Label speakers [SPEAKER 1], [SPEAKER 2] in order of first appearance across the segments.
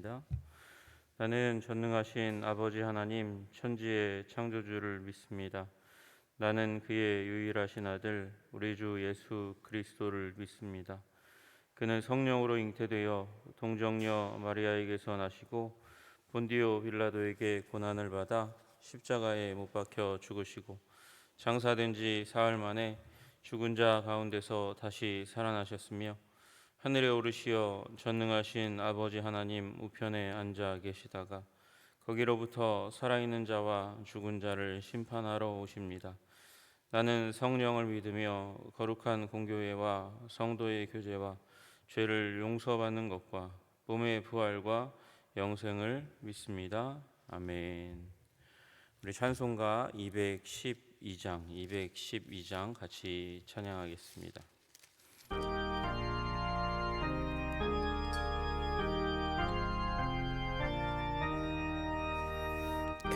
[SPEAKER 1] 기도하겠습니다. 나는 전능하신 아버지 하나님 천지의 창조주를 믿습니다. 나는 그의 유일하신 아들 우리 주 예수 그리스도를 믿습니다. 그는 성령으로 잉태되어 동정녀 마리아에게서 나시고 본디오 빌라도에게 고난을 받아 십자가에 못 박혀 죽으시고 장사된 지 사흘 만에 죽은 자 가운데서 다시 살아나셨으며 하늘에 오르시어 전능하신 아버지 하나님 우편에 앉아 계시다가 거기로부터 살아있는 자와 죽은 자를 심판하러 오십니다. 나는 성령을 믿으며 거룩한 공교회와 성도의 교제와 죄를 용서받는 것과 몸의 부활과 영생을 믿습니다. 아멘. 우리 찬송가 212장 같이 찬양하겠습니다.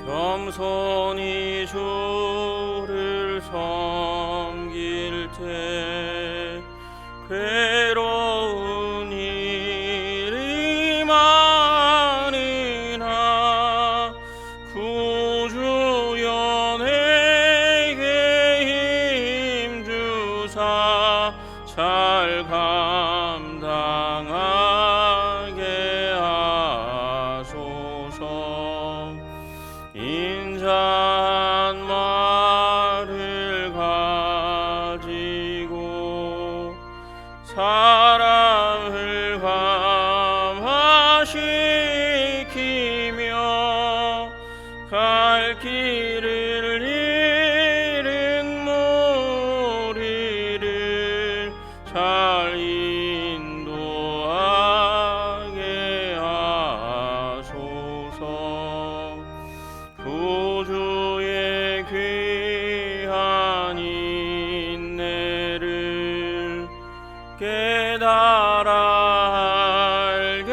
[SPEAKER 1] 겸손히 주를 섬길 때 괴로운 일이 많으나 구주여 내게 힘주사 잘 감당하게 하소서. 인자한 말을 가지고 사랑을 감화시키며 갈 길을 잃은 무리를 잘 인도하게 하소서. 구주의 귀한 인내를 깨달아 알게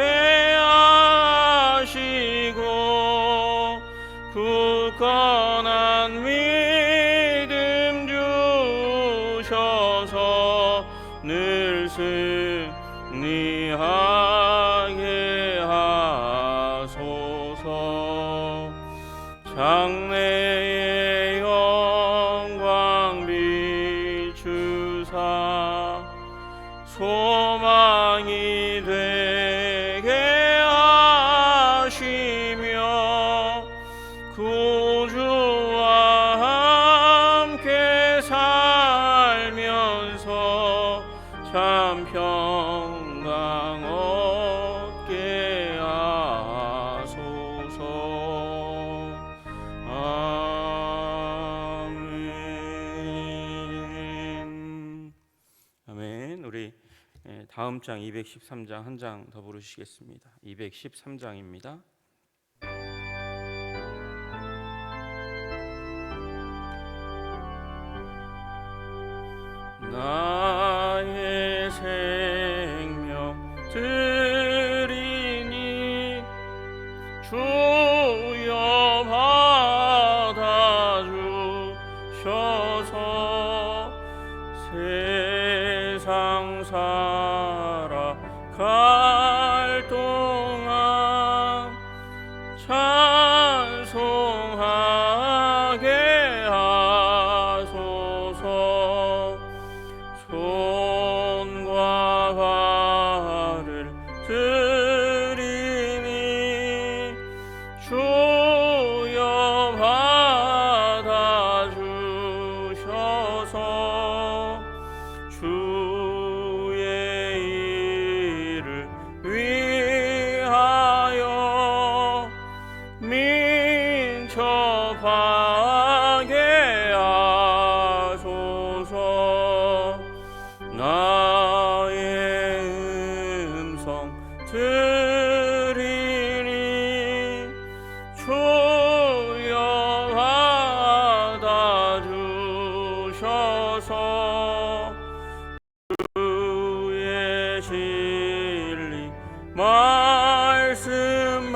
[SPEAKER 1] 하시고 굳건한 믿음 주셔서 늘 승리하게 하소서. 장래의 영광 비추사 소망이 되게 하시며 구주와 함께 살면서 참 평강 얻게 하소서. 아멘. 우리 다음 장 213장 한 장 더 부르시겠습니다. 213장입니다. 나의 생명 드리니 주여 받아주셔서 세상 살아갈 동안 찬송하게 하소서. 손과 발을 드리니 주여 받아주셔서 주의 일을 위하여 민첩하게 하소서. 나의 음성 들으니 주여 받아주셔서 주의 진리 말씀만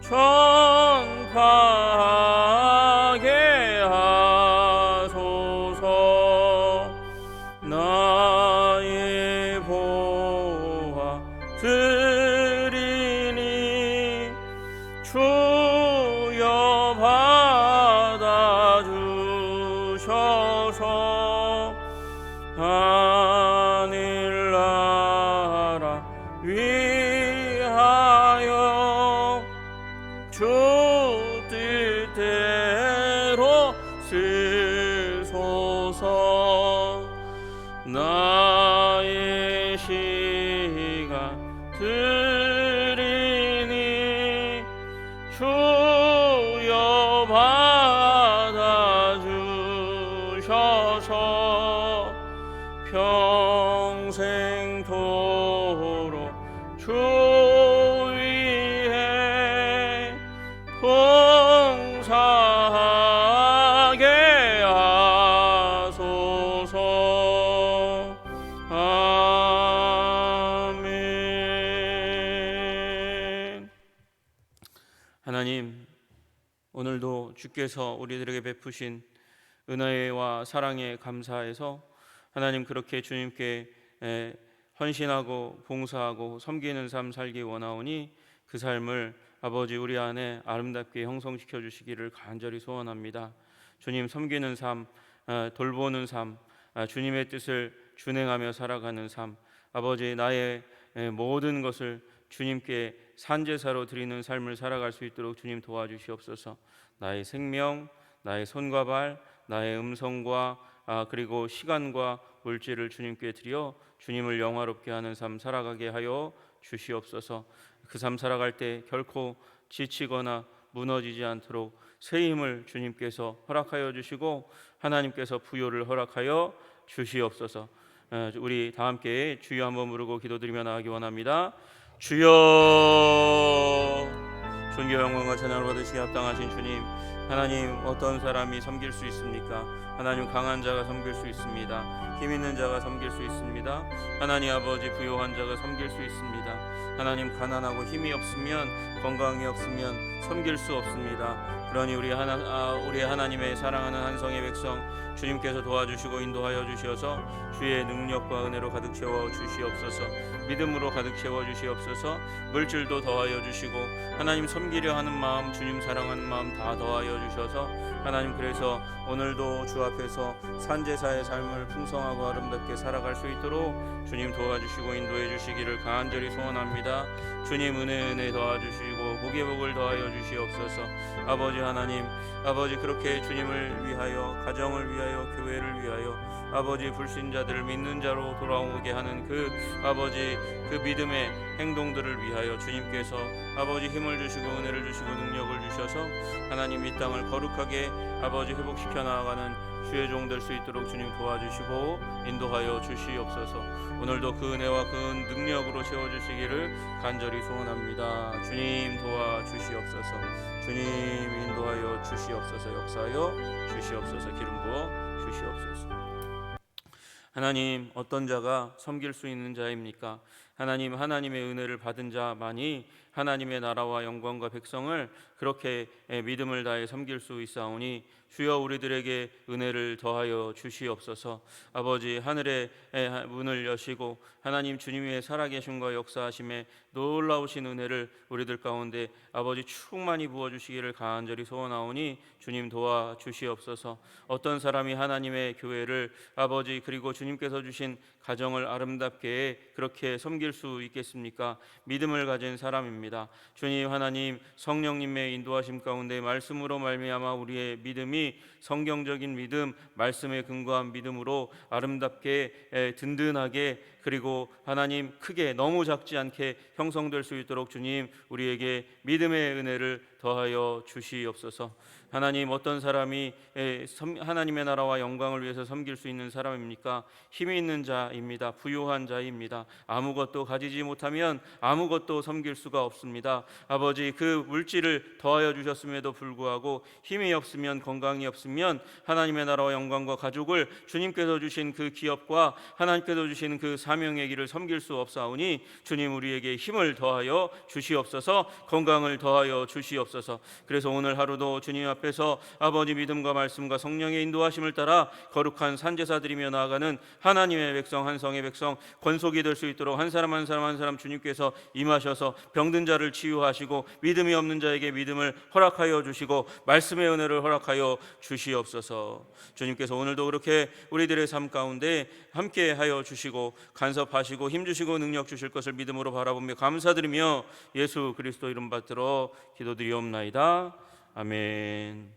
[SPEAKER 1] 전파 주여 받아주셔서 하늘나라 위하여 주 뜻대로 쓰소서. 나의 시가 드리니 주여 받아주셔서 평생토록 주 위에 봉사하게 하소서. 아멘. 하나님, 오늘도 주께서 우리들에게 베푸신 은혜와 사랑에 감사해서 하나님 그렇게 주님께 헌신하고 봉사하고 섬기는 삶 살기 원하오니 그 삶을 아버지 우리 안에 아름답게 형성시켜 주시기를 간절히 소원합니다. 주님 섬기는 삶, 돌보는 삶, 주님의 뜻을 준행하며 살아가는 삶, 아버지 나의 모든 것을 주님께 산제사로 드리는 삶을 살아갈 수 있도록 주님 도와주시옵소서. 나의 생명, 나의 손과 발, 나의 음성과 그리고 시간과 물질을 주님께 드려 주님을 영화롭게 하는 삶 살아가게 하여 주시옵소서. 그 삶 살아갈 때 결코 지치거나 무너지지 않도록 새 힘을 주님께서 허락하여 주시고 하나님께서 부요를 허락하여 주시옵소서. 우리 다 함께 주여 한번 부르고 기도드리며 나가기 원합니다. 주여. 존귀 영광과 찬양을 받으시기 합당하신 주님, 하나님 어떤 사람이 섬길 수 있습니까? 하나님 강한 자가 섬길 수 있습니다. 힘 있는 자가 섬길 수 있습니다. 하나님 아버지 부요한 자가 섬길 수 있습니다. 하나님 가난하고 힘이 없으면, 건강이 없으면 섬길 수 없습니다. 그러니 우리 하나님의 사랑하는 한성의 백성 주님께서 도와주시고 인도하여 주시어서 주의 능력과 은혜로 가득 채워 주시옵소서. 믿음으로 가득 채워 주시옵소서. 물질도 더하여 주시고 하나님 섬기려 하는 마음, 주님 사랑하는 마음 다 더하여 주셔서 하나님 그래서 오늘도 주 앞에서 산제사의 삶을 풍성하고 아름답게 살아갈 수 있도록 주님 도와주시고 인도해 주시기를 간절히 소원합니다. 주님 은혜 도와주시고 복의 복을 더하여 주시옵소서. 아버지 하나님, 아버지 그렇게 주님을 위하여, 가정을 위하여, 교회를 위하여 아버지 불신자들을 믿는 자로 돌아오게 하는 그 아버지 그 믿음의 행동들을 위하여 주님께서 아버지 힘을 주시고 은혜를 주시고 능력을 주셔서 하나님 이 땅을 거룩하게 아버지 회복시켜 나아가는 주의 종 될 수 있도록 주님 도와주시고 인도하여 주시옵소서. 오늘도 그 은혜와 그 능력으로 채워주시기를 간절히 소원합니다. 주님 도와주시옵소서. 주님 인도하여 주시옵소서. 역사하여 주시옵소서. 기름 부어 주시옵소서. 하나님 어떤 자가 섬길 수 있는 자입니까? 하나님, 하나님의 은혜를 받은 자만이 하나님의 나라와 영광과 백성을 그렇게 믿음을 다해 섬길 수 있사오니 주여 우리들에게 은혜를 더하여 주시옵소서. 아버지 하늘의 문을 여시고 하나님 주님의 살아계심과 역사하심에 놀라우신 은혜를 우리들 가운데 아버지 충만히 부어주시기를 간절히 소원하오니 주님 도와주시옵소서. 어떤 사람이 하나님의 교회를 아버지 그리고 주님께서 주신 가정을 아름답게 그렇게 섬길 수 있겠습니까? 믿음을 가진 사람입니다. 주님 하나님 성령님의 인도하심 가운데 말씀으로 말미암아 우리의 믿음이 성경적인 믿음, 말씀에 근거한 믿음으로 아름답게 든든하게 그리고 하나님 크게 너무 작지 않게 형성될 수 있도록 주님 우리에게 믿음의 은혜를 더하여 주시옵소서. 하나님 어떤 사람이 하나님의 나라와 영광을 위해서 섬길 수 있는 사람입니까? 힘이 있는 자입니다. 부유한 자입니다. 아무것도 가지지 못하면 아무것도 섬길 수가 없습니다. 아버지 그 물질을 더하여 주셨음에도 불구하고 힘이 없으면, 건강이 없으면 하나님의 나라와 영광과 가족을 주님께서 주신 그 기업과 하나님께서 주신 그 사명의 길을 섬길 수 없사오니 주님 우리에게 힘을 더하여 주시옵소서, 건강을 더하여 주시옵소서. 그래서 오늘 하루도 주님 앞에서 아버지 믿음과 말씀과 성령의 인도하심을 따라 거룩한 산제사 드리며 나아가는 하나님의 백성, 한성의 백성, 권속이 될 수 있도록 한 사람 한 사람 한 사람 주님께서 임하셔서 병든 자를 치유하시고 믿음이 없는 자에게 믿음을 허락하여 주시고 말씀의 은혜를 허락하여 주시옵소서. 주님께서 오늘도 그렇게 우리들의 삶 가운데 함께 하여 주시고 간섭하시고 힘주시고 능력 주실 것을 믿음으로 바라보며 감사드리며 예수 그리스도 이름 받들어 기도드리옵나이다. 아멘.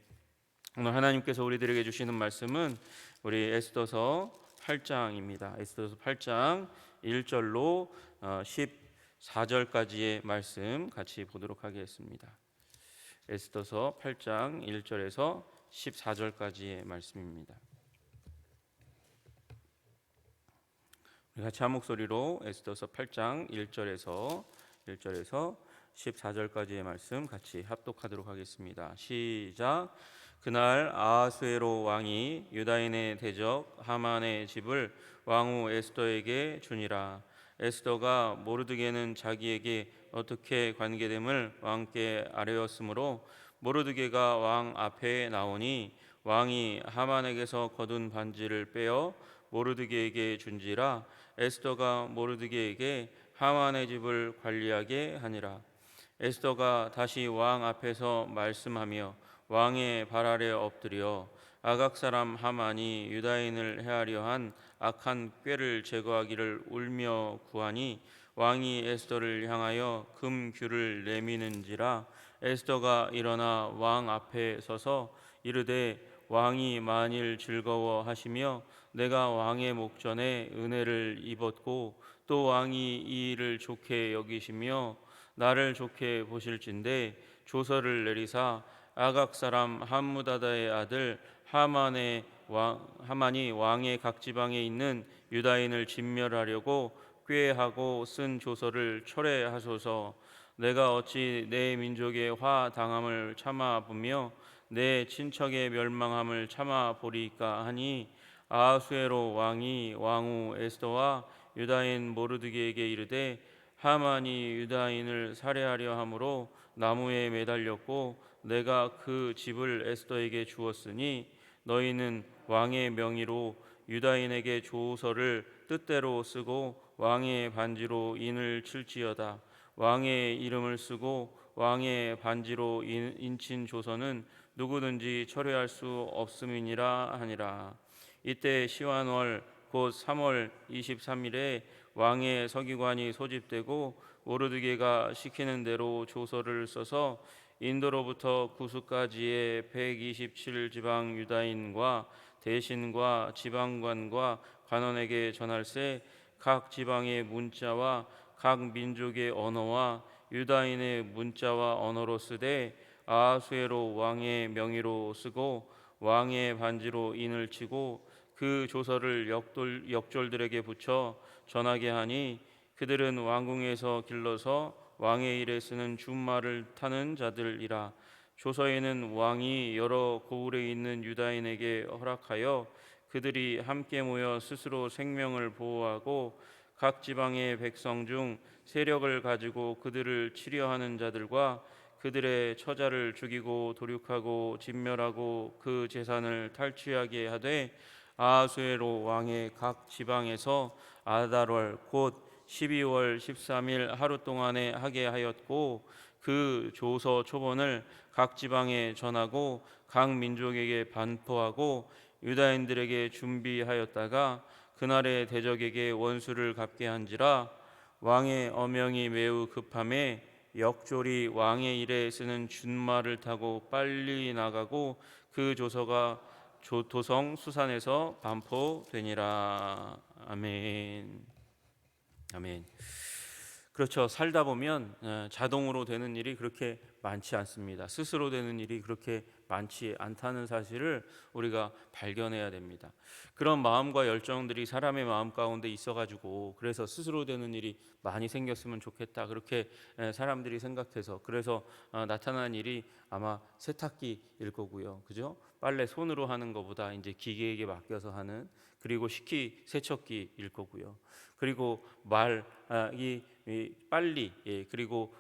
[SPEAKER 1] 오늘 하나님께서 우리들에게 주시는 말씀은 우리 에스더서 8장입니다. 에스더서 8장 1절로 14절까지의 말씀 같이 보도록 하겠습니다. 에스더서 8장 1절에서 14절까지의 말씀입니다. 우리 같이 한 목소리로 에스더서 8장 1절에서 14절까지의 말씀 같이 합독하도록 하겠습니다. 시작. 그날 아하수에로 왕이 유다인의 대적 하만의 집을 왕후 에스더에게 주니라. 에스더가 모르드게는 자기에게 어떻게 관계됨을 왕께 아뢰었으므로 모르드게가 왕 앞에 나오니 왕이 하만에게서 거둔 반지를 빼어 모르드게에게 준지라. 에스더가 모르드게에게 하만의 집을 관리하게 하니라. 에스더가 다시 왕 앞에서 말씀하며 왕의 발 아래 엎드려 아각 사람 하만이 유다인을 해하려 한 악한 꾀를 제거하기를 울며 구하니 왕이 에스더를 향하여 금규를 내미는지라. 에스더가 일어나 왕 앞에 서서 이르되 왕이 만일 즐거워하시며 내가 왕의 목전에 은혜를 입었고 또 왕이 이 일을 좋게 여기시며 나를 좋게 보실진대 조서를 내리사 아각 사람 함무다다의 아들 하만이 왕의 각 지방에 있는 유다인을 진멸하려고 꾀하고 쓴 조서를 철회하소서. 내가 어찌 내 민족의 화 당함을 참아 보며 내 친척의 멸망함을 참아 보리까 하니 아하수에로 왕이 왕후 에스더와 유다인 모르드게에게 이르되 하만이 유다인을 살해하려 함으로 나무에 매달렸고 내가 그 집을 에스더에게 주었으니 너희는 왕의 명의로 유다인에게 조서를 뜻대로 쓰고 왕의 반지로 인을 칠지어다. 왕의 이름을 쓰고 왕의 반지로 인친 조서는 누구든지 철회할 수 없음이니라 하니라. 이때 시완월 곧 3월 23일에 왕의 서기관이 소집되고 모르드게가 시키는 대로 조서를 써서 인도로부터 구스까지의 127지방 유다인과 대신과 지방관과 관원에게 전할세. 각 지방의 문자와 각 민족의 언어와 유다인의 문자와 언어로 쓰되 아하수에로 왕의 명의로 쓰고 왕의 반지로 인을 치고 그 조서를 역졸들에게 붙여 전하게 하니 그들은 왕궁에서 길러서 왕의 일에 쓰는 준말을 타는 자들이라. 조서에는 왕이 여러 고을에 있는 유다인에게 허락하여 그들이 함께 모여 스스로 생명을 보호하고 각 지방의 백성 중 세력을 가지고 그들을 치려하는 자들과 그들의 처자를 죽이고 도륙하고 진멸하고 그 재산을 탈취하게 하되 아하수에로 왕의 각 지방에서 아달월 곧 12월 13일 하루 동안에 하게 하였고 그 조서 초본을 각 지방에 전하고 각 민족에게 반포하고 유다인들에게 준비하였다가 그날의 대적에게 원수를 갚게 한지라. 왕의 어명이 매우 급함에 역졸이 왕의 일에 쓰는 준말을 타고 빨리 나가고 그 조서가 도성 수산에서 반포되니라. 아멘. 아멘. 그렇죠. 살다 보면 자동으로 되는 일이 그렇게 많지 않습니다. 스스로 되는 일이 그렇게 많지 않다는 사실을 우리가 발견해야 됩니다. 그런 마음과 열정들이 사람의 마음 가운데 있어가지고 그래서 스스로 되는 일이 많이 생겼으면 좋겠다 그렇게 사람들이 생각해서 그래서 나타난 일이 아마 세탁기일 거고요, 그죠? 빨래 손으로 하는 것보다 이제 기계에게 맡겨서 하는, 그리고 식기 세척기일 거고요. 그리고 이 빨리, 그리고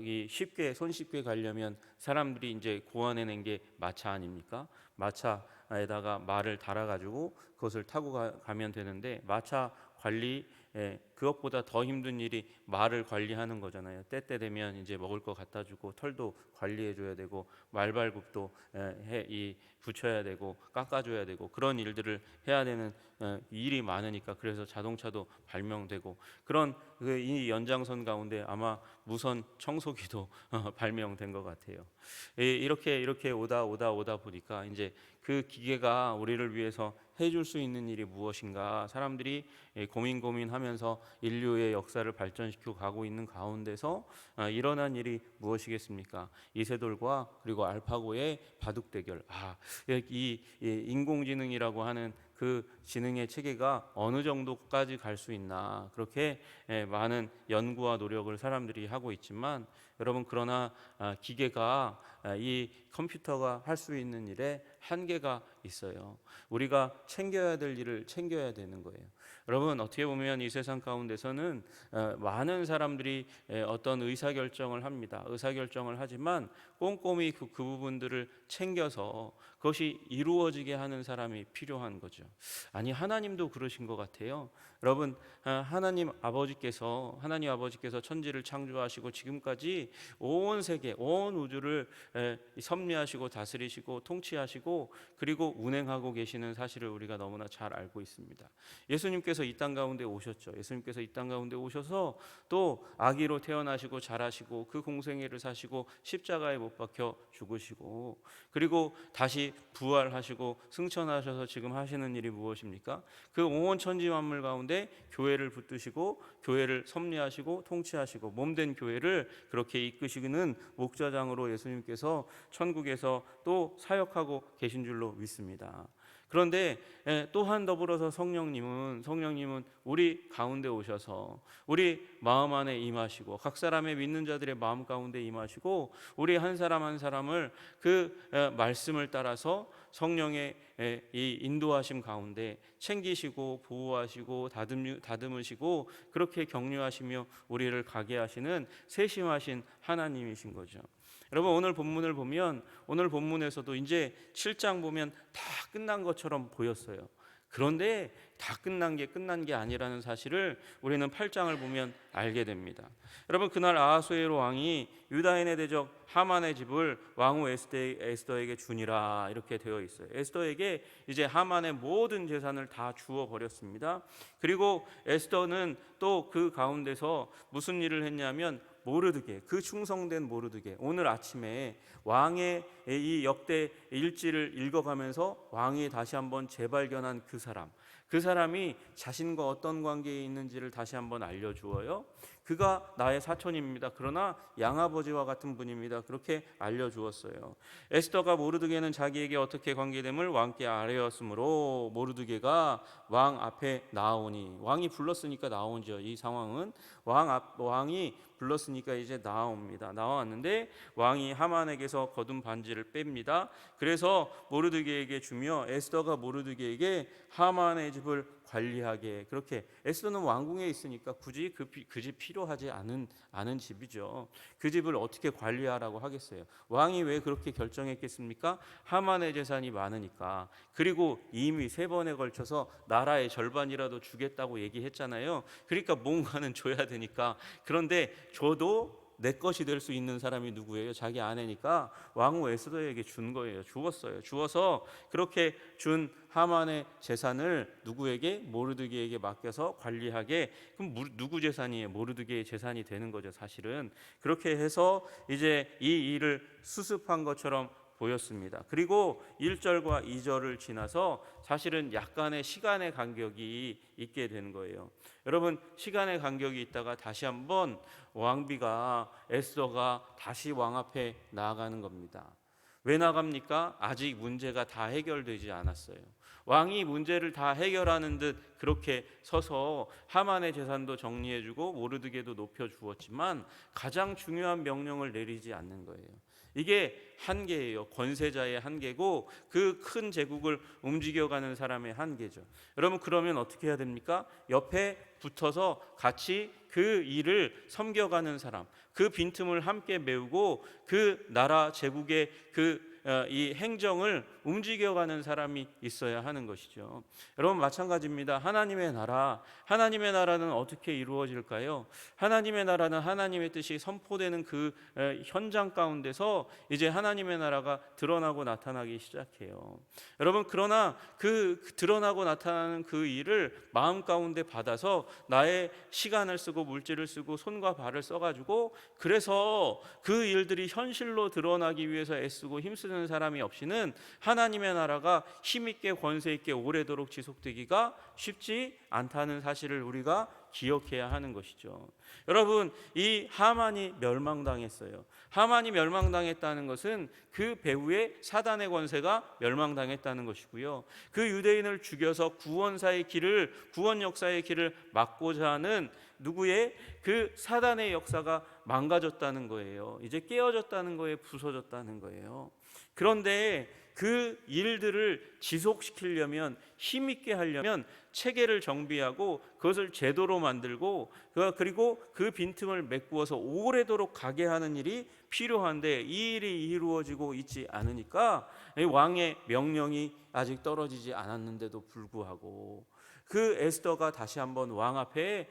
[SPEAKER 1] 이 쉽게 손쉽게 가려면 사람들이 이제 고안해낸 게 마차 아닙니까? 마차에다가 말을 달아가지고 그것을 타고 가면 되는데 마차 관리, 그것보다 더 힘든 일이 말을 관리하는 거잖아요. 때때 되면 이제 먹을 거 갖다 주고 털도 관리해 줘야 되고 말발굽도 붙여야 되고 깎아줘야 되고 그런 일들을 해야 되는 일이 많으니까 그래서 자동차도 발명되고 그런 이 연장선 가운데 아마 무선 청소기도 발명된 것 같아요. 이렇게 오다 보니까 이제 그 기계가 우리를 위해서 해줄 수 있는 일이 무엇인가 사람들이 고민하면서 인류의 역사를 발전시키고 가고 있는 가운데서 일어난 일이 무엇이겠습니까? 이세돌과 그리고 알파고의 바둑 대결. 이 인공지능이라고 하는 그 지능의 체계가 어느 정도까지 갈 수 있나 그렇게 많은 연구와 노력을 사람들이 하고 있지만 여러분 그러나 기계가 이 컴퓨터가 할 수 있는 일에 한계가 있어요. 우리가 챙겨야 될 일을 챙겨야 되는 거예요. 여러분 어떻게 보면 이 세상 가운데서는 많은 사람들이 어떤 의사결정을 합니다. 의사결정을 하지만 꼼꼼히 그 부분들을 챙겨서 그것이 이루어지게 하는 사람이 필요한 거죠. 아니 하나님도 그러신 것 같아요. 여러분 하나님 아버지께서 천지를 창조하시고 지금까지 온 세계 온 우주를 섭리하시고 다스리시고 통치하시고 그리고 운행하고 계시는 사실을 우리가 너무나 잘 알고 있습니다. 예수님께서 이 땅 가운데 오셨죠. 예수님께서 이 땅 가운데 오셔서 또 아기로 태어나시고 자라시고 그 공생애를 사시고 십자가에 못 박혀 죽으시고 그리고 다시 부활하시고 승천하셔서 지금 하시는 일이 무엇입니까? 그 온 천지 만물 가운데 교회를 붙드시고 교회를 섭리하시고 통치하시고 몸된 교회를 그렇게 이끄시는 목자장으로 예수님께서 천국에서 또 사역하고 계신 줄로 믿습니다. 그런데 또한 더불어서 성령님은 우리 가운데 오셔서 우리 마음 안에 임하시고 각 사람의 믿는 자들의 마음 가운데 임하시고 우리 한 사람 한 사람을 그 말씀을 따라서 성령의 이 인도하심 가운데 챙기시고 보호하시고 다듬으시고 그렇게 격려하시며 우리를 가게 하시는 세심하신 하나님이신 거죠. 여러분 오늘 본문을 보면 오늘 본문에서도 이제 7장 보면 다 끝난 것처럼 보였어요. 그런데 다 끝난 게 아니라는 사실을 우리는 8장을 보면 알게 됩니다. 여러분 그날 아하수에로 왕이 유다인의 대적 하만의 집을 왕후 에스더에게 주니라 이렇게 되어 있어요. 에스더에게 이제 하만의 모든 재산을 다 주어 버렸습니다. 그리고 에스더는 또 그 가운데서 무슨 일을 했냐면 모르드게, 그 충성된 모르드게, 오늘 아침에 왕의 이 역대 일지를 읽어가면서 왕이 다시 한번 재발견한 그 사람이 자신과 어떤 관계에 있는지를 다시 한번 알려주어요. 그가 나의 사촌입니다. 그러나 양아버지와 같은 분입니다. 그렇게 알려주었어요. 에스더가 모르드게는 자기에게 어떻게 관계됨을 왕께 아뢰었으므로 모르드게가 왕 앞에 나오니, 왕이 불렀으니까 나오죠. 이 상황은 왕이 불렀으니까 이제 나왔는데 왕이 하만에게서 거둔 반지를 뺍니다. 그래서 모르드게에게 주며 에스더가 모르드게에게 하만의 집을 관리하게, 그렇게 에스더는 왕궁에 있으니까 굳이 그 집 필요하지 않은 집이죠. 그 집을 어떻게 관리하라고 하겠어요. 왕이 왜 그렇게 결정했겠습니까? 하만의 재산이 많으니까. 그리고 이미 3번에 걸쳐서 나라의 절반이라도 주겠다고 얘기했잖아요. 그러니까 뭔가는 줘야 되니까. 그런데 줘도 내 것이 될 수 있는 사람이 누구예요? 자기 아내니까 왕후 에스더에게 준 거예요. 주어서 그렇게 준 하만의 재산을 누구에게? 모르드게에게 맡겨서 관리하게. 그럼 누구 재산이에요? 모르드게의 재산이 되는 거죠, 사실은. 그렇게 해서 이제 이 일을 수습한 것처럼 보였습니다. 그리고 1절과 2절을 지나서 사실은 약간의 시간의 간격이 있게 되는 거예요. 여러분, 시간의 간격이 있다가 다시 한번 에스더가 다시 왕 앞에 나아가는 겁니다. 왜 나갑니까? 아직 문제가 다 해결되지 않았어요. 왕이 문제를 다 해결하는 듯 그렇게 서서 하만의 재산도 정리해주고 모르드게도 높여주었지만 가장 중요한 명령을 내리지 않는 거예요. 이게 한계예요. 권세자의 한계고 그 큰 제국을 움직여가는 사람의 한계죠. 여러분, 그러면 어떻게 해야 됩니까? 옆에 붙어서 같이 그 일을 섬겨가는 사람, 그 빈틈을 함께 메우고 그 나라 제국의 이 행정을 움직여가는 사람이 있어야 하는 것이죠. 여러분, 마찬가지입니다. 하나님의 나라는 어떻게 이루어질까요? 하나님의 나라는 하나님의 뜻이 선포되는 그 현장 가운데서 이제 하나님의 나라가 드러나고 나타나기 시작해요. 여러분, 그러나 그 드러나고 나타나는 그 일을 마음 가운데 받아서 나의 시간을 쓰고 물질을 쓰고 손과 발을 써가지고 그래서 그 일들이 현실로 드러나기 위해서 애쓰고 힘쓰는 사람이 없이는 하나님의 나라가 힘있게 권세있게 오래도록 지속되기가 쉽지 않다는 사실을 우리가 기억해야 하는 것이죠. 여러분, 이 하만이 멸망당했어요. 하만이 멸망당했다는 것은 그 배후에 사단의 권세가 멸망당했다는 것이고요. 그 유대인을 죽여서 구원 역사의 길을 막고자 하는 누구의 그 사단의 역사가 망가졌다는 거예요. 이제 깨어졌다는 거예요. 부서졌다는 거예요. 그런데 그 일들을 지속시키려면, 힘있게 하려면 체계를 정비하고 그것을 제도로 만들고 그리고 그 빈틈을 메꾸어서 오래도록 가게 하는 일이 필요한데 이 일이 이루어지고 있지 않으니까 왕의 명령이 아직 떨어지지 않았는데도 불구하고 그 에스더가 다시 한번 왕 앞에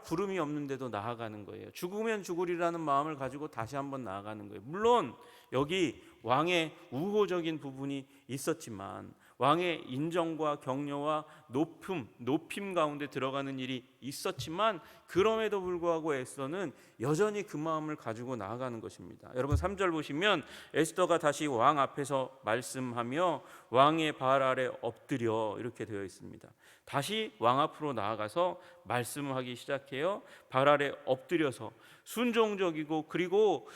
[SPEAKER 1] 부름이 없는데도 나아가는 거예요. 죽으면 죽으리라는 마음을 가지고 다시 한번 나아가는 거예요. 물론 여기 왕의 우호적인 부분이 있었지만 왕의 인정과 격려와 높임 가운데 들어가는 일이 있었지만 그럼에도 불구하고 에스더는 여전히 그 마음을 가지고 나아가는 것입니다. 여러분, 3절 보시면 에스더가 다시 왕 앞에서 말씀하며 왕의 발 아래 엎드려 이렇게 되어 있습니다. 다시 왕 앞으로 나아가서 말씀하기 시작해요. 발 아래 엎드려서 순종적이고 그리고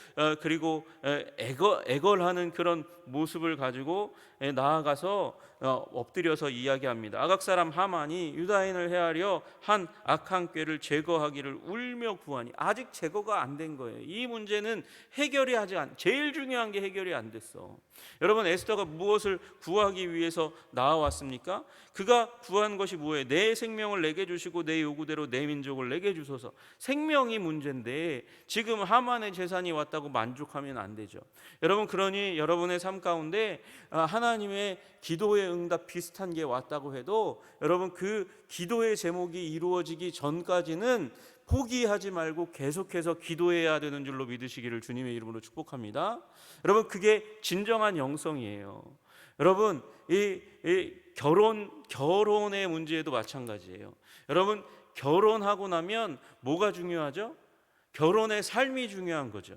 [SPEAKER 1] 애걸하는 그런 모습을 가지고 나아가서 엎드려서 이야기합니다. 아각 사람 하만이 유다인을 해하려 한 악한 꾀를 제거하기를 울며 구하니 아직 제거가 안 된 거예요. 이 문제는 제일 중요한 게 해결이 안 됐어. 여러분, 에스더가 무엇을 구하기 위해서 나와왔습니까? 그가 구한 것이 뭐예요? 내 생명을 내게 주시고 내 요구대로 내 민족을 내게 주소서. 생명이 문제인데 지금 하만의 재산이 왔다고 만족하면 안 되죠. 여러분, 그러니 여러분의 삶 가운데 하나님의 기도의 응답 비슷한 게 왔다고 해도 여러분, 그 기도의 제목이 이루어지기 전까지는 포기하지 말고 계속해서 기도해야 되는 줄로 믿으시기를 주님의 이름으로 축복합니다. 여러분, 그게 진정한 영성이에요. 여러분, 이 결혼의 문제에도 마찬가지예요. 여러분, 결혼하고 나면 뭐가 중요하죠? 결혼의 삶이 중요한 거죠.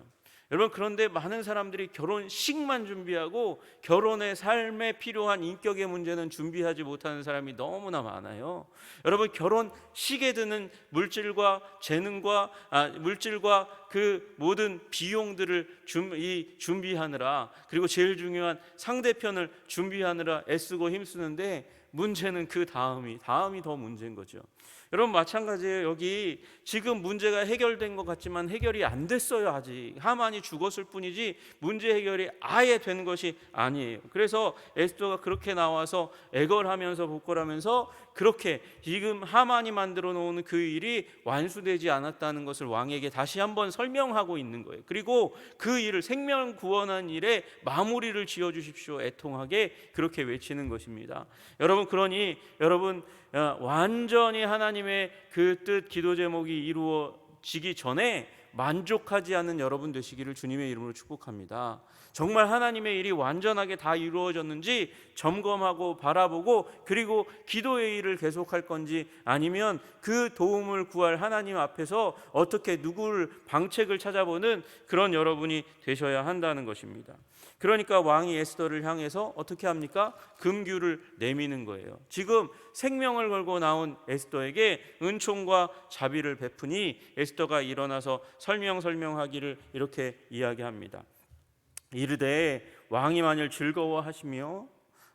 [SPEAKER 1] 여러분, 그런데 많은 사람들이 결혼식만 준비하고 결혼의 삶에 필요한 인격의 문제는 준비하지 못하는 사람이 너무나 많아요. 여러분, 결혼식에 드는 물질과 재능과 물질과 그 모든 비용들을 준비하느라, 그리고 제일 중요한 상대편을 준비하느라 애쓰고 힘쓰는데 문제는 그 다음이 더 문제인 거죠. 여러분, 마찬가지예요. 여기 지금 문제가 해결된 것 같지만 해결이 안 됐어요. 아직 하만이 죽었을 뿐이지 문제 해결이 아예 된 것이 아니에요. 그래서 에스더가 그렇게 나와서 애걸하면서 복걸하면서 그렇게 지금 하만이 만들어 놓은 그 일이 완수되지 않았다는 것을 왕에게 다시 한번 설명하고 있는 거예요. 그리고 그 일을, 생명 구원한 일에 마무리를 지어 주십시오. 애통하게 그렇게 외치는 것입니다. 여러분, 그러니 여러분, 완전히 하나님의 그 뜻, 기도 제목이 이루어지기 전에 만족하지 않는 여러분 되시기를 주님의 이름으로 축복합니다. 정말 하나님의 일이 완전하게 다 이루어졌는지 점검하고 바라보고, 그리고 기도의 일을 계속할 건지, 아니면 그 도움을 구할 하나님 앞에서 어떻게 누구를 방책을 찾아보는 그런 여러분이 되셔야 한다는 것입니다. 그러니까 왕이 에스더를 향해서 어떻게 합니까? 금규를 내미는 거예요. 지금 생명을 걸고 나온 에스더에게 은총과 자비를 베푸니 에스더가 일어나서 설명하기를 이렇게 이야기합니다. 이르되 왕이 만일 즐거워하시며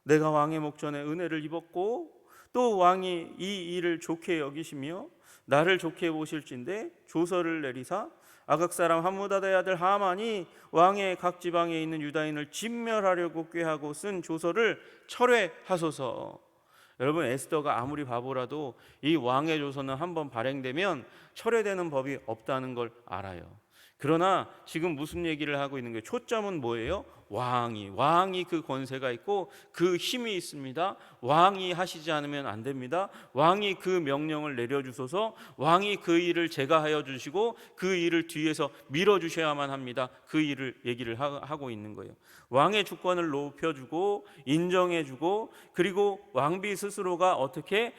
[SPEAKER 1] 내가 왕의 목전에 은혜를 입었고 또 왕이 이 일을 좋게 여기시며 나를 좋게 보실진대 조서를 내리사 아각 사람 함무다다의 아들 하만이 왕의 각 지방에 있는 유다인을 진멸하려고 꾀하고 쓴 조서를 철회하소서. 여러분, 에스더가 아무리 바보라도 이 왕의 조서는 한번 발행되면 철회되는 법이 없다는 걸 알아요. 그러나 지금 무슨 얘기를 하고 있는 거예요? 초점은 뭐예요? 왕이 그 권세가 있고 그 힘이 있습니다. 왕이 하시지 않으면 안 됩니다. 왕이 그 명령을 내려주소서. 왕이 그 일을 제가 하여 주시고 그 일을 뒤에서 밀어주셔야만 합니다. 그 일을 얘기를 하고 있는 거예요. 왕의 주권을 높여주고 인정해주고, 그리고 왕비 스스로가 어떻게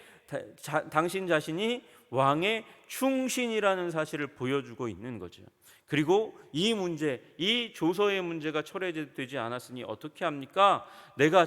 [SPEAKER 1] 당신 자신이 왕의 충신이라는 사실을 보여주고 있는 거죠. 그리고 이 문제, 이 조서의 문제가 철회되지 않았으니 어떻게 합니까? 내가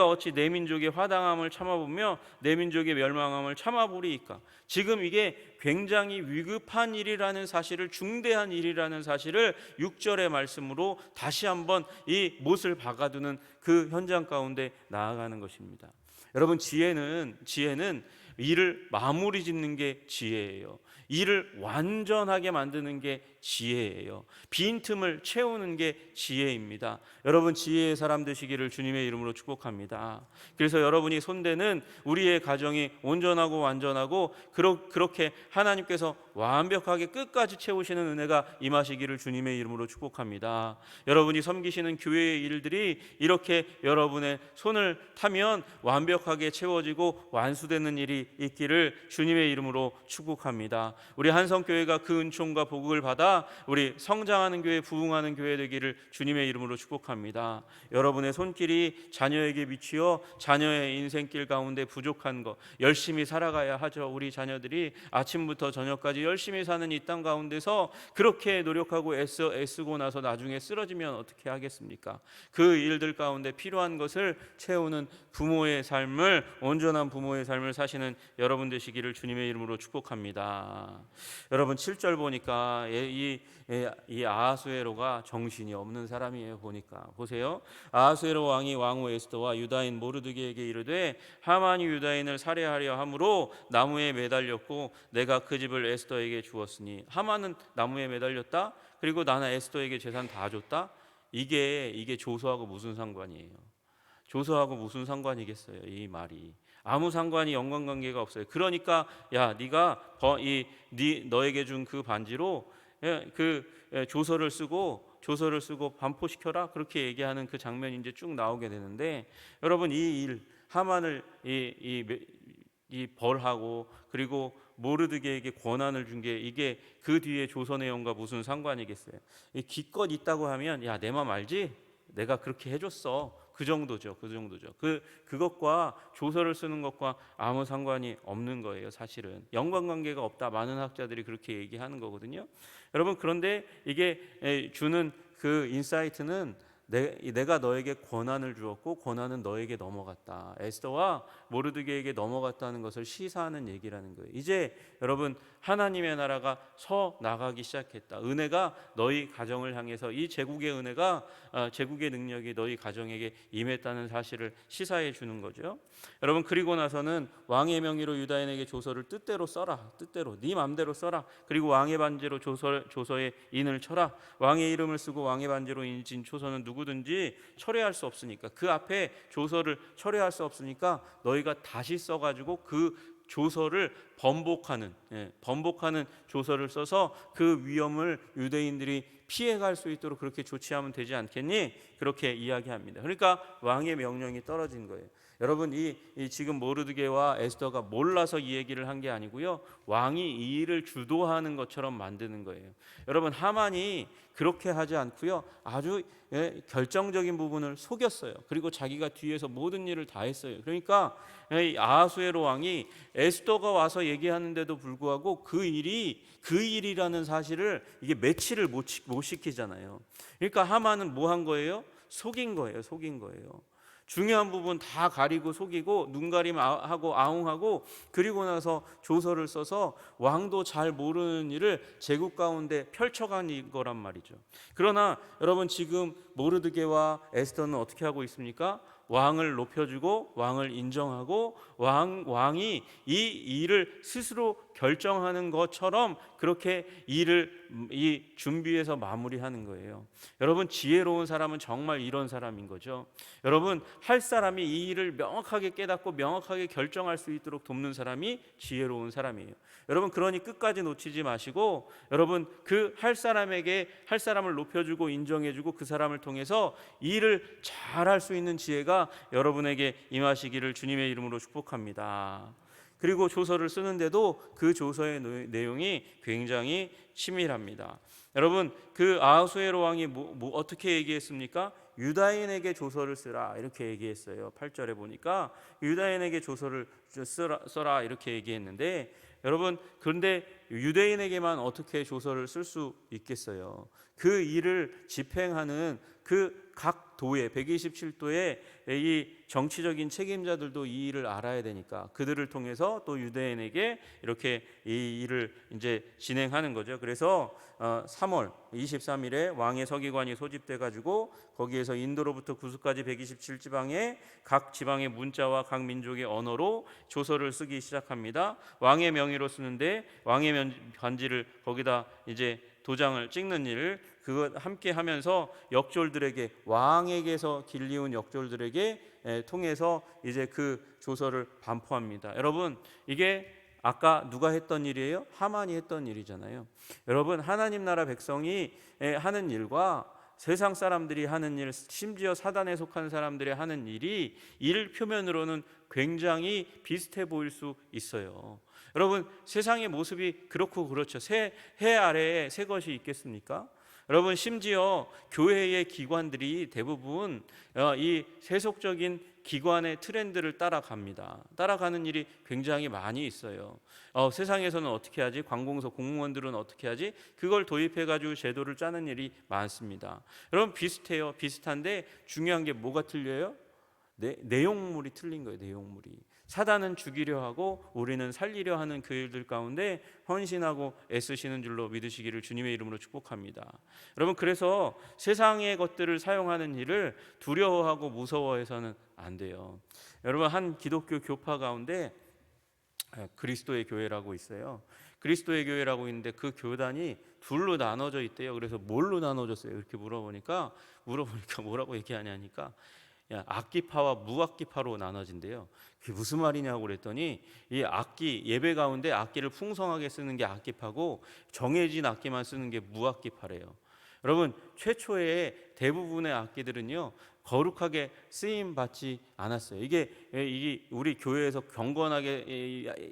[SPEAKER 1] 어찌 내 민족의 화당함을 참아보며 내 민족의 멸망함을 참아보리이까. 지금 이게 굉장히 위급한 일이라는 사실을, 중대한 일이라는 사실을 6절의 말씀으로 다시 한번 이 못을 박아두는 그 현장 가운데 나아가는 것입니다. 여러분, 지혜는 일을 마무리 짓는 게 지혜예요. 일을 완전하게 만드는 게 지혜예요. 빈틈을 채우는 게 지혜입니다. 여러분, 지혜의 사람 되시기를 주님의 이름으로 축복합니다. 그래서 여러분이 손대는 우리의 가정이 온전하고 완전하고 그렇게 하나님께서 완벽하게 끝까지 채우시는 은혜가 임하시기를 주님의 이름으로 축복합니다. 여러분이 섬기시는 교회의 일들이 이렇게 여러분의 손을 타면 완벽하게 채워지고 완수되는 일이 있기를 주님의 이름으로 축복합니다. 우리 한성교회가 그 은총과 복을 받아 우리 성장하는 교회, 부흥하는 교회 되기를 주님의 이름으로 축복합니다. 여러분의 손길이 자녀에게 미치어 자녀의 인생길 가운데 부족한 것, 열심히 살아가야 하죠. 우리 자녀들이 아침부터 저녁까지 열심히 사는 이 땅 가운데서 그렇게 노력하고 애쓰고 나서 나중에 쓰러지면 어떻게 하겠습니까? 그 일들 가운데 필요한 것을 채우는 부모의 삶을, 온전한 부모의 삶을 사시는 여러분 되시기를 주님의 이름으로 축복합니다. 여러분, 7절 보니까 이 아하수에로가 정신이 없는 사람이에요. 보세요. 아하수에로 왕이 왕후 에스더와 유다인 모르드게에게 이르되 하만이 유다인을 살해하려 함으로 나무에 매달렸고 내가 그 집을 에스더에게 주었으니. 하만은 나무에 매달렸다? 그리고 나는 에스더에게 재산 다 줬다? 이게 조서하고 무슨 상관이에요? 조서하고 무슨 상관이겠어요? 이 말이 아무 상관이, 연관관계가 없어요. 그러니까 야, 네가 너에게 준 그 반지로 조서를 쓰고 반포시켜라, 그렇게 얘기하는 그 장면이 이제 쭉 나오게 되는데, 여러분, 이 일, 하만을 이 벌하고 그리고 모르드게에게 권한을 준 게 이게 그 뒤에 조서 내용과 무슨 상관이겠어요? 기껏 있다고 하면 야, 내 맘 알지? 내가 그렇게 해줬어. 그 정도죠. 그것과 조서를 쓰는 것과 아무 상관이 없는 거예요. 사실은 연관관계가 없다. 많은 학자들이 그렇게 얘기하는 거거든요. 여러분, 그런데 이게 주는 그 인사이트는 내가 너에게 권한을 주었고 권한은 너에게 넘어갔다. 에스더와 모르드게에게 넘어갔다는 것을 시사하는 얘기라는 거예요. 이제 여러분, 하나님의 나라가 서 나가기 시작했다. 은혜가 너희 가정을 향해서, 이 제국의 은혜가, 제국의 능력이 너희 가정에게 임했다는 사실을 시사해 주는 거죠. 여러분, 그리고 나서는 왕의 명의로 유다인에게 조서를 뜻대로 써라. 뜻대로 네 맘대로 써라. 그리고 왕의 반지로 조서에 인을 쳐라. 왕의 이름을 쓰고 왕의 반지로 인진 조서는 누구든지 철회할 수 없으니까, 그 앞에 조서를 철회할 수 없으니까 너희가 다시 써가지고 그 조서를 번복하는 조서를 써서 그 위험을 유대인들이 피해갈 수 있도록 그렇게 조치하면 되지 않겠니? 그렇게 이야기합니다. 그러니까 왕의 명령이 떨어진 거예요. 여러분, 이 지금 모르드게와 에스더가 몰라서 이 얘기를 한 게 아니고요, 왕이 이 일을 주도하는 것처럼 만드는 거예요. 여러분, 하만이 그렇게 하지 않고요, 아주 결정적인 부분을 속였어요. 그리고 자기가 뒤에서 모든 일을 다 했어요. 그러니까 아하수에로 왕이 에스더가 와서 얘기하는데도 불구하고 그 일이라는 사실을 이게 매치를 못 시키잖아요. 그러니까 하만은 뭐 한 거예요? 속인 거예요. 중요한 부분 다 가리고 속이고 눈가림하고 아웅하고, 그리고 나서 조서를 써서 왕도 잘 모르는 일을 제국 가운데 펼쳐간 거란 말이죠. 그러나 여러분, 지금 모르드게와 에스더는 어떻게 하고 있습니까? 왕을 높여주고 왕을 인정하고 왕이 이 일을 스스로 결정하는 것처럼 그렇게 이 준비해서 마무리하는 거예요. 여러분, 지혜로운 사람은 정말 이런 사람인 거죠. 여러분, 할 사람이 이 일을 명확하게 깨닫고 명확하게 결정할 수 있도록 돕는 사람이 지혜로운 사람이에요. 여러분, 그러니 끝까지 놓치지 마시고, 여러분, 그 할 사람을 높여주고 인정해주고 그 사람을 통해서 일을 잘할 수 있는 지혜가 여러분에게 임하시기를 주님의 이름으로 축복합니다. 그리고 조서를 쓰는데도 그 조서의 내용이 굉장히 치밀합니다. 여러분, 그 아하수에로 왕이 어떻게 얘기했습니까? 유다인에게 조서를 쓰라 이렇게 얘기했어요. 8절에 보니까 유다인에게 조서를 써라 이렇게 얘기했는데, 여러분, 그런데 유대인에게만 어떻게 조서를 쓸 수 있겠어요? 그 일을 집행하는 그 각 도에 127도의 이 정치적인 책임자들도 이 일을 알아야 되니까 그들을 통해서 또 유대인에게 이렇게 이 일을 이제 진행하는 거죠. 그래서 3월 23일에 왕의 서기관이 소집돼 가지고 거기에서 인도로부터 구스까지 127지방에 각 지방의 문자와 각 민족의 언어로 조서를 쓰기 시작합니다. 왕의 명의로 쓰는데 왕의 반지를 거기다 이제 도장을 찍는 일을 그것 함께 하면서 역졸들에게, 왕에게서 길리운 역졸들에게 통해서 이제 그 조서를 반포합니다. 여러분, 이게 아까 누가 했던 일이에요? 하만이 했던 일이잖아요. 여러분, 하나님 나라 백성이 하는 일과 세상 사람들이 하는 일, 심지어 사단에 속한 사람들이 하는 일이 일 표면으로는 굉장히 비슷해 보일 수 있어요. 여러분, 세상의 모습이 그렇고 그렇죠. 해 아래에 새 것이 있겠습니까? 여러분, 심지어 교회의 기관들이 대부분 이 세속적인 기관의 트렌드를 따라갑니다. 따라가는 일이 굉장히 많이 있어요. 세상에서는 어떻게 하지? 관공서 공무원들은 어떻게 하지? 그걸 도입해가지고 제도를 짜는 일이 많습니다. 여러분, 비슷해요. 비슷한데 중요한 게 뭐가 틀려요? 내용물이 틀린 거예요. 내용물이. 사단은 죽이려 하고 우리는 살리려 하는 그 일들 가운데 헌신하고 애쓰시는 줄로 믿으시기를 주님의 이름으로 축복합니다. 여러분, 그래서 세상의 것들을 사용하는 일을 두려워하고 무서워해서는 안 돼요. 여러분, 한 기독교 교파 가운데 그리스도의 교회라고 있어요. 그리스도의 교회라고 있는데 그 교단이 둘로 나눠져 있대요. 그래서 뭘로 나눠졌어요? 이렇게 물어보니까 뭐라고 얘기하냐니까 악기파와 무악기파로 나눠진대요. 그게 무슨 말이냐고 그랬더니, 이 악기, 예배 가운데 악기를 풍성하게 쓰는 게 악기파고 정해진 악기만 쓰는 게 무악기파래요. 여러분, 최초의 대부분의 악기들은요 거룩하게 쓰임 받지 않았어요. 이게 우리 교회에서 경건하게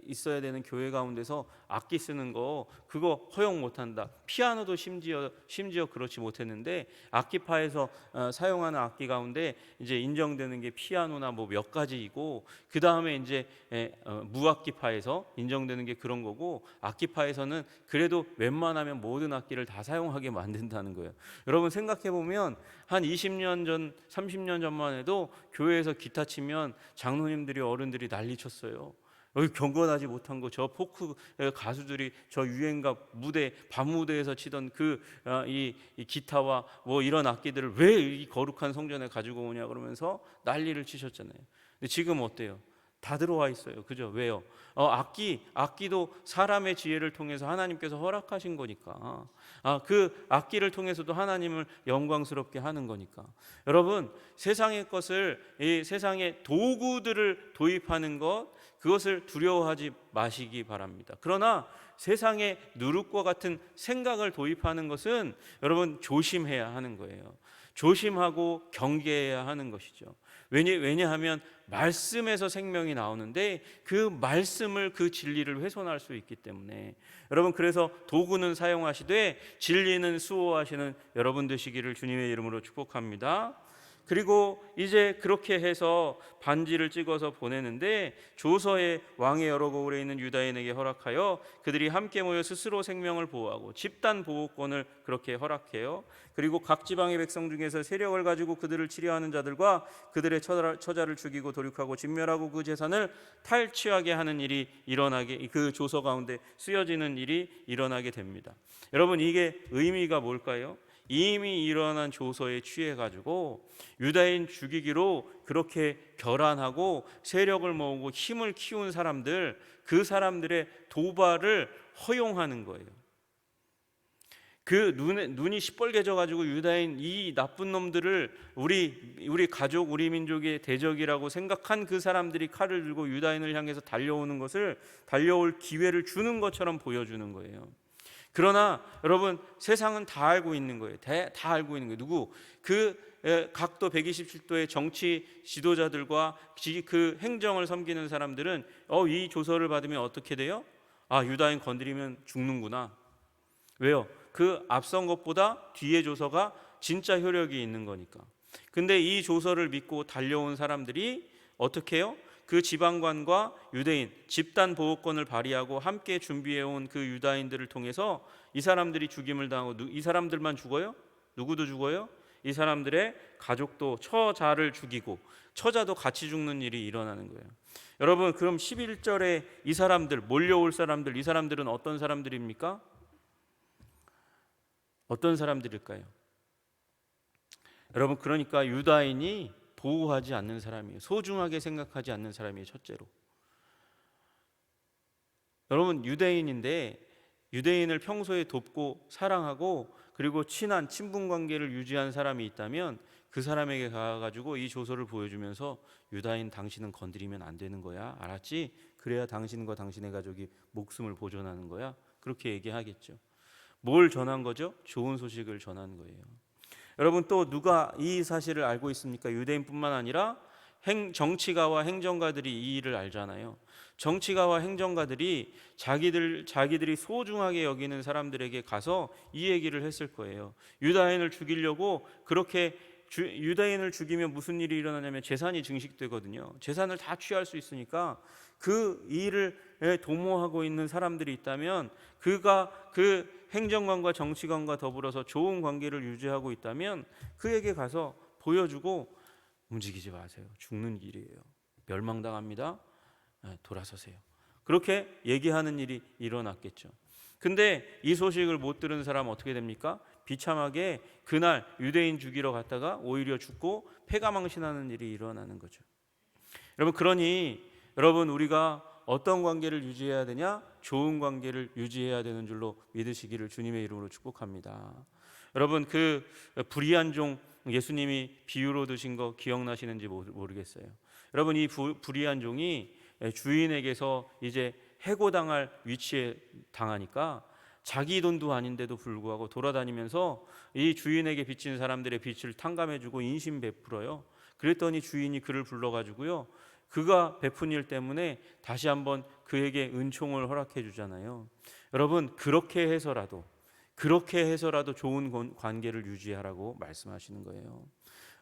[SPEAKER 1] 있어야 되는 교회 가운데서 악기 쓰는 거 그거 허용 못한다. 피아노도 심지어 그렇지 못했는데 악기파에서 사용하는 악기 가운데 이제 인정되는 게 피아노나 뭐 몇 가지이고, 그 다음에 이제 무악기파에서 인정되는 게 그런 거고, 악기파에서는 그래도 웬만하면 모든 악기를 다 사용하게 만든다는 거예요. 여러분, 생각해 보면 한 20년 전, 30년 전만 해도 교회에서 기타 치면 장로님들이, 어른들이 난리쳤어요. 여기 경건하지 못한 거, 저 포크 가수들이 저 유행가 무대, 밤무대에서 치던 이 기타와 뭐 이런 악기들을 왜 이 거룩한 성전에 가지고 오냐 그러면서 난리를 치셨잖아요. 근데 지금 어때요? 다 들어와 있어요. 그죠? 왜요? 악기도 사람의 지혜를 통해서 하나님께서 허락하신 거니까. 그 악기를 통해서도 하나님을 영광스럽게 하는 거니까. 여러분, 세상의 것을, 이 세상의 도구들을 도입하는 것, 그것을 두려워하지 마시기 바랍니다. 그러나 세상의 누룩과 같은 생각을 도입하는 것은 여러분 조심해야 하는 거예요. 조심하고 경계해야 하는 것이죠. 왜냐하면 말씀에서 생명이 나오는데 그 말씀을, 그 진리를 훼손할 수 있기 때문에 여러분, 그래서 도구는 사용하시되 진리는 수호하시는 여러분 되시기를 주님의 이름으로 축복합니다. 그리고 이제 그렇게 해서 반지를 찍어서 보내는데 조서에 왕의 여러 고을에 있는 유다인에게 허락하여 그들이 함께 모여 스스로 생명을 보호하고 집단 보호권을 그렇게 허락해요. 그리고 각 지방의 백성 중에서 세력을 가지고 그들을 치려하는 자들과 그들의 처자를 죽이고 도륙하고 진멸하고 그 재산을 탈취하게 하는 일이 일어나게, 그 조서 가운데 쓰여지는 일이 일어나게 됩니다. 여러분, 이게 의미가 뭘까요? 이미 일어난 조서에 취해 가지고 유다인 죽이기로 그렇게 결안하고 세력을 모으고 힘을 키운 사람들, 그 사람들의 도발을 허용하는 거예요. 그 눈이 시뻘개져 가지고 유다인 이 나쁜 놈들을 우리 가족, 우리 민족의 대적이라고 생각한 그 사람들이 칼을 들고 유다인을 향해서 달려올 기회를 주는 것처럼 보여주는 거예요. 그러나 여러분, 세상은 다 알고 있는 거예요. 다 알고 있는 거예요. 누구? 각도 127도의 정치 지도자들과 그 행정을 섬기는 사람들은 이 조서를 받으면 어떻게 돼요? 유다인 건드리면 죽는구나. 왜요? 그 앞선 것보다 뒤에 조서가 진짜 효력이 있는 거니까. 근데 이 조서를 믿고 달려온 사람들이 어떻게 해요? 그 지방관과 유대인 집단 보호권을 발휘하고 함께 준비해온 그 유다인들을 통해서 이 사람들이 죽임을 당하고, 이 사람들만 죽어요? 누구도 죽어요? 이 사람들의 가족도, 처자를 죽이고 처자도 같이 죽는 일이 일어나는 거예요. 여러분, 그럼 11절에 이 사람들, 몰려올 사람들, 이 사람들은 어떤 사람들입니까? 어떤 사람들일까요? 여러분, 그러니까 유다인이 보호하지 않는 사람이에요. 소중하게 생각하지 않는 사람이에요. 첫째로, 여러분, 유대인인데 유대인을 평소에 돕고 사랑하고 그리고 친한 친분 관계를 유지한 사람이 있다면 그 사람에게 가가지고 이 조서를 보여주면서 유다인, 당신은 건드리면 안 되는 거야, 알았지? 그래야 당신과 당신의 가족이 목숨을 보존하는 거야. 그렇게 얘기하겠죠. 뭘 전한 거죠? 좋은 소식을 전한 거예요. 여러분, 또 누가 이 사실을 알고 있습니까? 유대인뿐만 아니라 정치가와 행정가들이 이 일을 알잖아요. 정치가와 행정가들이 자기들이 소중하게 여기는 사람들에게 가서 이 얘기를 했을 거예요. 유다인을 죽이려고 그렇게 유다인을 죽이면 무슨 일이 일어나냐면 재산이 증식되거든요. 재산을 다 취할 수 있으니까 그 일을 도모하고 있는 사람들이 있다면, 그가 그 행정관과 정치관과 더불어서 좋은 관계를 유지하고 있다면 그에게 가서 보여주고, 움직이지 마세요. 죽는 길이에요. 멸망당합니다. 돌아서세요. 그렇게 얘기하는 일이 일어났겠죠. 근데 이 소식을 못 들은 사람은 어떻게 됩니까? 비참하게 그날 유대인 죽이러 갔다가 오히려 죽고 패가망신하는 일이 일어나는 거죠. 여러분, 그러니 우리가 어떤 관계를 유지해야 되냐? 좋은 관계를 유지해야 되는 줄로 믿으시기를 주님의 이름으로 축복합니다. 여러분, 그 불의한 종 예수님이 비유로 드신 거 기억나시는지 모르겠어요. 여러분, 이 불의한 종이 주인에게서 이제 해고당할 위치에 당하니까 자기 돈도 아닌데도 불구하고 돌아다니면서 이 주인에게 빚진 사람들의 빚을 탕감해주고 인심 베풀어요. 그랬더니 주인이 그를 불러가지고요, 그가 베푼 일 때문에 다시 한번 그에게 은총을 허락해 주잖아요. 여러분, 그렇게 해서라도 좋은 관계를 유지하라고 말씀하시는 거예요.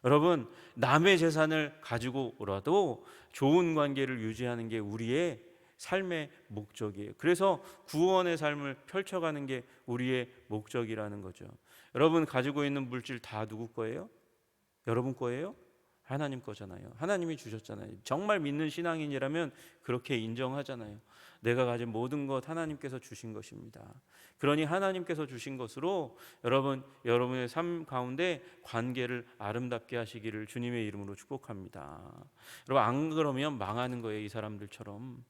[SPEAKER 1] 여러분, 남의 재산을 가지고라도 좋은 관계를 유지하는 게 우리의 삶의 목적이에요. 그래서 구원의 삶을 펼쳐가는 게 우리의 목적이라는 거죠. 여러분, 가지고 있는 물질 다 누구 거예요? 여러분 거예요? 하나님 거잖아요. 하나님이 주셨잖아요. 정말 믿는 신앙인이라면 그렇게 인정하잖아요. 내가 가진 모든 것 하나님께서 주신 것입니다. 그러니 하나님께서 주신 것으로 여러분의 삶 가운데 관계를 아름답게 하시기를 주님의 이름으로 축복합니다. 여러분, 안 그러면 망하는 거예요. 이 사람들처럼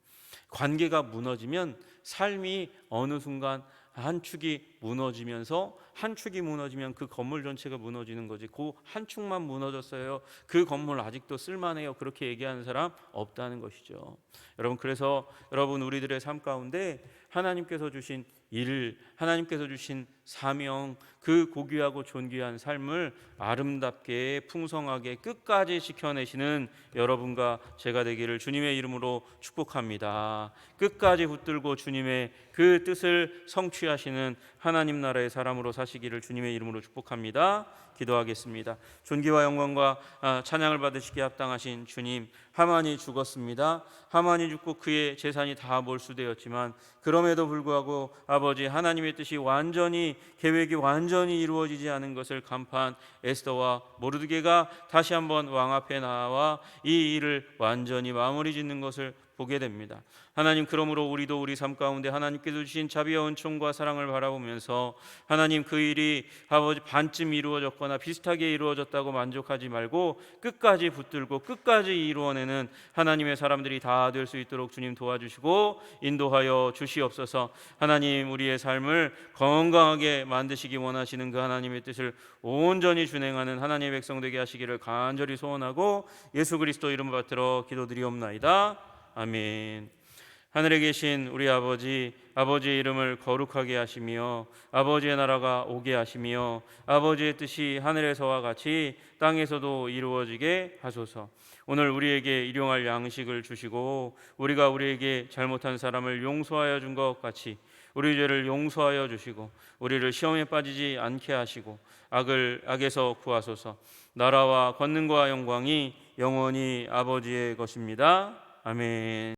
[SPEAKER 1] 관계가 무너지면 삶이 어느 순간 한 축이 무너지면서 한 축이 무너지면 그 건물 전체가 무너지는 거지. 그 한 축만 무너졌어요. 그 건물 아직도 쓸만해요. 그렇게 얘기하는 사람 없다는 것이죠. 여러분, 그래서 여러분 우리들의 삶 가운데 하나님께서 주신 일, 하나님께서 주신 사명, 그 고귀하고 존귀한 삶을 아름답게 풍성하게 끝까지 지켜내시는 여러분과 제가 되기를 주님의 이름으로 축복합니다. 끝까지 붙들고 주님의 그 뜻을 성취하시는 하나님 나라의 사람으로 사시기를 주님의 이름으로 축복합니다. 기도하겠습니다. 존귀와 영광과 찬양을 받으시기에 합당하신 주님, 하만이 죽었습니다. 하만이 죽고 그의 재산이 다 몰수되었지만 그럼에도 불구하고 아버지 하나님의 뜻이 완전히, 계획이 완전히 이루어지지 않은 것을 간파한 에스더와 모르드게가 다시 한번 왕 앞에 나와 이 일을 완전히 마무리 짓는 것을 보게 됩니다. 하나님, 그러므로 우리도 우리 삶 가운데 하나님께서 주신 자비와 은총과 사랑을 바라보면서 하나님, 그 일이 아버지 반쯤 이루어졌거나 비슷하게 이루어졌다고 만족하지 말고 끝까지 붙들고 끝까지 이루어내는 하나님의 사람들이 다 될 수 있도록 주님 도와주시고 인도하여 주시옵소서. 하나님, 우리의 삶을 건강하게 만드시기 원하시는 그 하나님의 뜻을 온전히 준행하는 하나님의 백성 되게 하시기를 간절히 소원하고 예수 그리스도 이름 받들어 기도드리옵나이다. 아멘. 하늘에 계신 우리 아버지, 아버지의 이름을 거룩하게 하시며 아버지의 나라가 오게 하시며 아버지의 뜻이 하늘에서와 같이 땅에서도 이루어지게 하소서. 오늘 우리에게 일용할 양식을 주시고 우리가 우리에게 잘못한 사람을 용서하여 준 것 같이 우리 죄를 용서하여 주시고 우리를 시험에 빠지지 않게 하시고 악에서 구하소서. 나라와 권능과 영광이 영원히 아버지의 것입니다. 아멘.